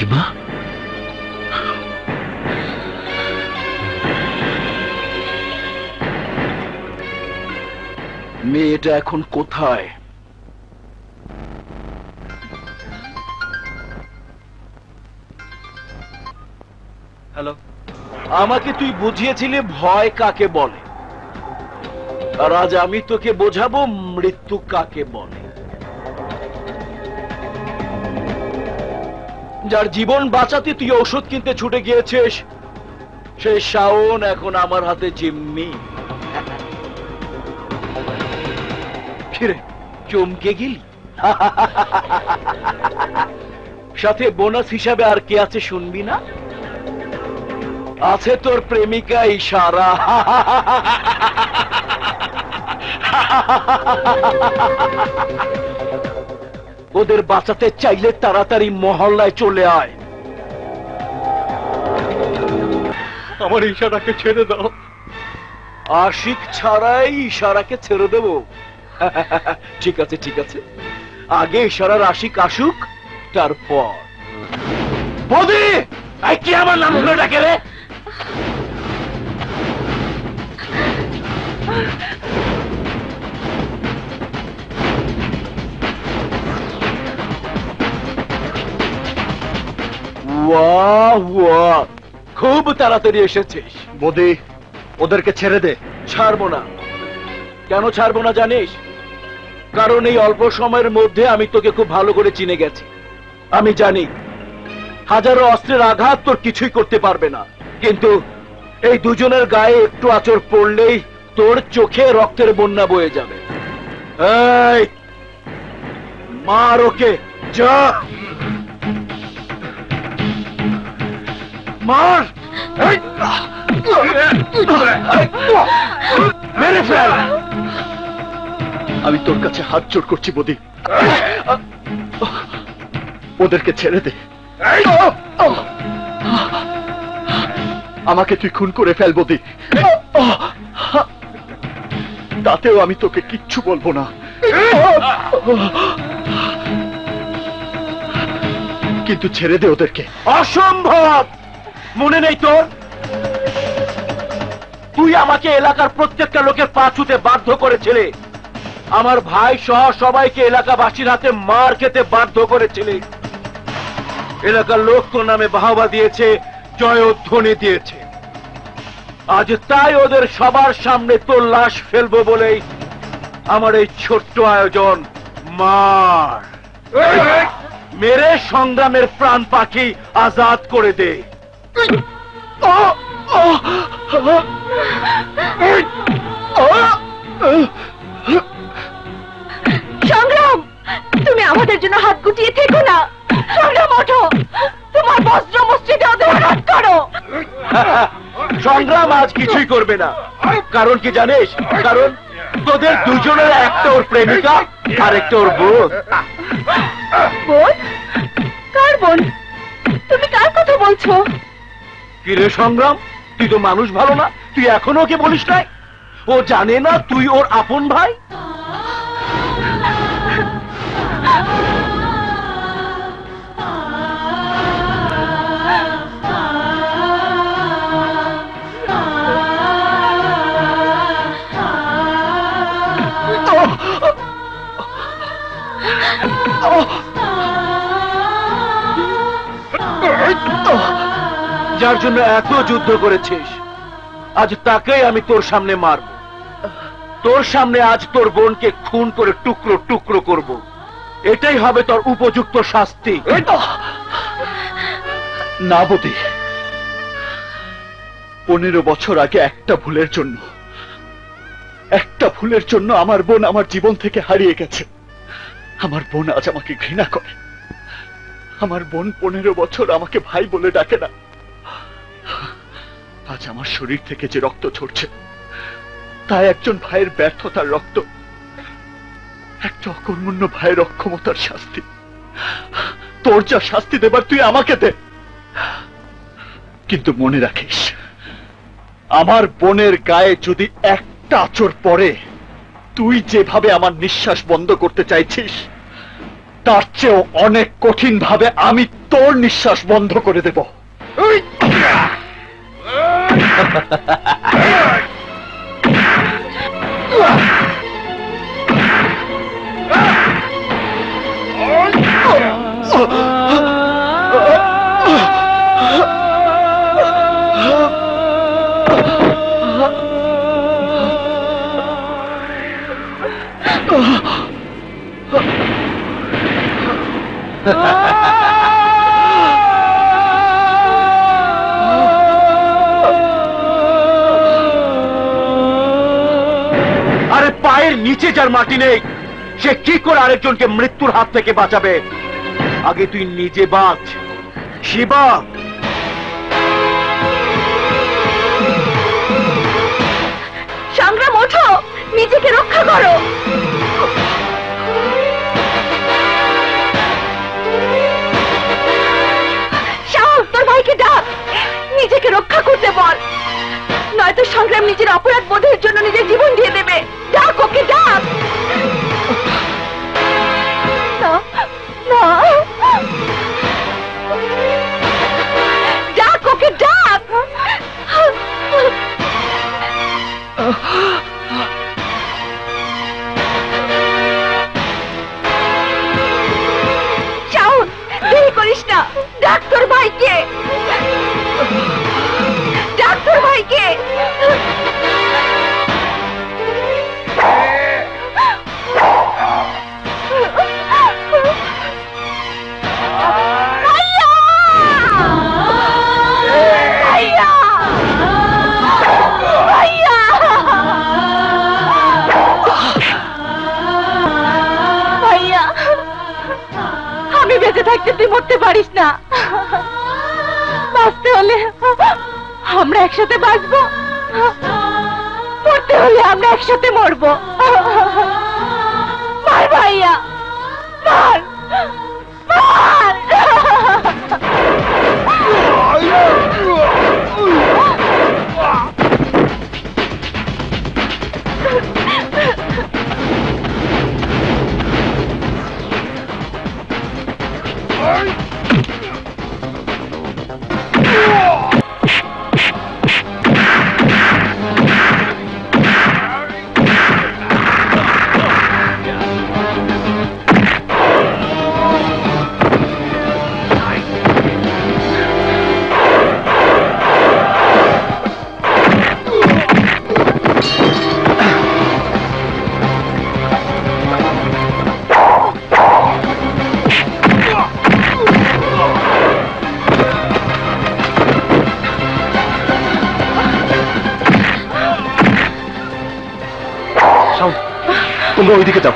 নীলিমা, মেয়েটা এখন কোথায়? হ্যালো। আমাকে তুই বুঝিয়েছিলি ভয় কাকে বলে, আর আজ আমি তোকে বোঝাবো মৃত্যু কাকে বলে। যার জীবন বাঁচাতে তুই ওষুধ কিনতে ছুটে গিয়েছিস, সেই শাওন এখন আমার হাতে জিম্মি। ফিরে চমকে গেলি? সাথে বোনাস হিসাবে আর কে আছে শুনবি না? আছে তোর প্রেমিকা ইশারা। ওদের বাঁচাতে চাইলে তাড়াতাড়ি মহল্লায় চলে আয়। আমার ইশারাকে ছেড়ে দাও। আশিক ছাড়াই ইশারাকে ছেড়ে দেব? ঠিক আছে ঠিক আছে, আগে ইশারার আশিক আসুক, তারপর। বৌদি, কি আমার নাম ধরে ডাকে রে? খুব তাড়াতাড়ি এসেছিস। বৌদি, ওদেরকে ছেড়ে দে। ছাড়বো না। কেন ছাড়বো না জানিস? কারণ এই অল্প সময়ের মধ্যে আমি তোকে খুব ভালো করে চিনে গেছি। আমি জানি হাজারো অস্ত্রের আঘাত তোর কিছুই করতে পারবে না, কিন্তু এই দুজনের গায়ে একটু আঁচড় পড়লেই তোর চোখে রক্তের বন্যা বয়ে যাবে। এই মার ওকে, যা মার। মেরে ফেল। আমি তোর কাছে হাত জোড় করছি বৌদি, ওদেরকে ছেড়ে দে। আমাকে তুই খুন করে ফেল বৌদি, তাতেও আমি তোকে কিচ্ছু বলবো না, কিন্তু ছেড়ে দে ওদেরকে। অসম্ভব। মনে নেই তোর? তুই আমাকে এলাকার প্রত্যেকটা লোকের পা ছুঁতে বাধ্য করেছিলে। আমার ভাই সহ সবাইকে এলাকাবাসীর হাতে মার খেতে বাধ্য করেছিলে। এলাকার লোক তোর নামে বাহবা দিয়েছে, জয়ধ্বনি দিয়েছে। আজ তাই ওদের সবার সামনে তোর লাশ ফেলবো বলেই আমার এই ছোট্ট আয়োজন। মার, মেরে সংগ্রামের প্রাণ পাখি আজাদ করে দে। সংগ্রাম, তুমি আমাদের জন্য হাত গুটিয়ে থেকো না। সংগ্রাম, ওঠো, তোমার বজ্র মসজিদে ওদের আঘাত করো। সংগ্রাম আজ কিছুই করবে না। কারণ কি জানিস? কারণ তোদের দুজনের একটা ওর প্রেমিকা আর একটা ওর বোন। বোন? কার বোন? তুমি কার কথা বলছো? কিরে সংগ্রাম, তুই তো মানুষ ভালো না, তুই এখনো ওকে বলিস নাই? ও জানে না তুই ওর আপন ভাই? যার জন্য এত যুদ্ধ করেছিস, আজ তাকেই আমি তোর সামনে মারব। তোর সামনে আজ তোর বোনকে খুন করে টুকরো টুকরো করব। এটাই হবে তোর উপযুক্ত শাস্তি। না বৌদি, 15 বছর আগে একটা ভুলের জন্য আমার বোন আমার জীবন থেকে হারিয়ে গেছে। আমার বোন আজ আমাকে ঘৃণা করে। আমার বোন 15 বছর আমাকে ভাই বলে ডাকে না। আজ আমার শরীর থেকে যে রক্ত ঝরছে, তাই একজন ভাইয়ের ব্যর্থতার রক্ত, একটা অকর্মণ্য ভাইয়ের অক্ষমতার শাস্তি। তোর যা শাস্তি দেবার তুই আমাকে দে, কিন্তু মনে রাখিস, আমার বোনের গায়ে যদি একটা আঁচড় পড়ে, তুই যেভাবে আমার নিঃশ্বাস বন্ধ করতে চাইছিস, তার চেয়েও অনেক কঠিন ভাবে আমি তোর নিঃশ্বাস বন্ধ করে দেব। আরে পায়ের নিচে যার মাটি নেই সে কি করে আরেকজনকে মৃত্যুর হাত থেকে বাঁচাবে? আগে তুই নিজে বাঁচ শিবা। সংগ্রাম, ওঠো, নিজেকে রক্ষা করো। শাওন, তোর ভাইকে ডাক, নিজেকে রক্ষা করতে বল, নয়তো সংগ্রাম নিজের অপরাধ বোধের জন্য নিজের জীবন দিয়ে দেবে। ডাক ওকে, ডাক। না, না, ডাক ওকে, ডাক। শাওন, দেরি করিস না, ডাক তোর ভাইকে, ডাক তোর ভাইকে। ভাইয়া! ভাইয়া! ভাইয়া! ভাইয়া, আমি বেঁচে থাকতে তুই মরতে পারিস না। বাঁচতে হলে আমরা একসাথে বাঁচবো, মরতে হলে আমরা একসাথে মরবো। মার ভাইয়া, মার, মার। তোমরা ওইদিকে যাও।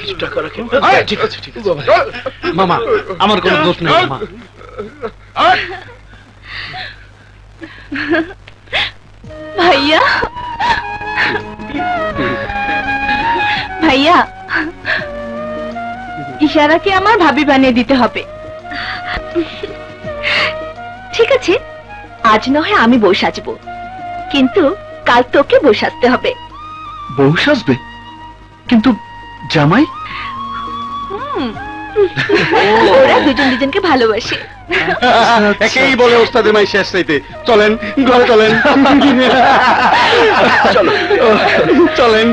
কিছু টাকা রাখেন। ঠিক আছে ঠিক আছে মামা, আমার কোনো দোষ নেই মামা। ভাইয়া ভাইয়া ইশারাকে আমার ভাবি বানিয়ে দিতে হবে। ঠিক আছে, আজ নয় আমি বউ সাজবো, কিন্তু কাল তোকে বউ সাজতে হবে। বউ সাজবে? কিন্তু জামাই? ওরা দুজন দুজনকে ভালোবাসে। একেই বলে ওস্তাদের মাই শেষ চাইতে। চলেন ঘরে চলেন, চলো চলেন।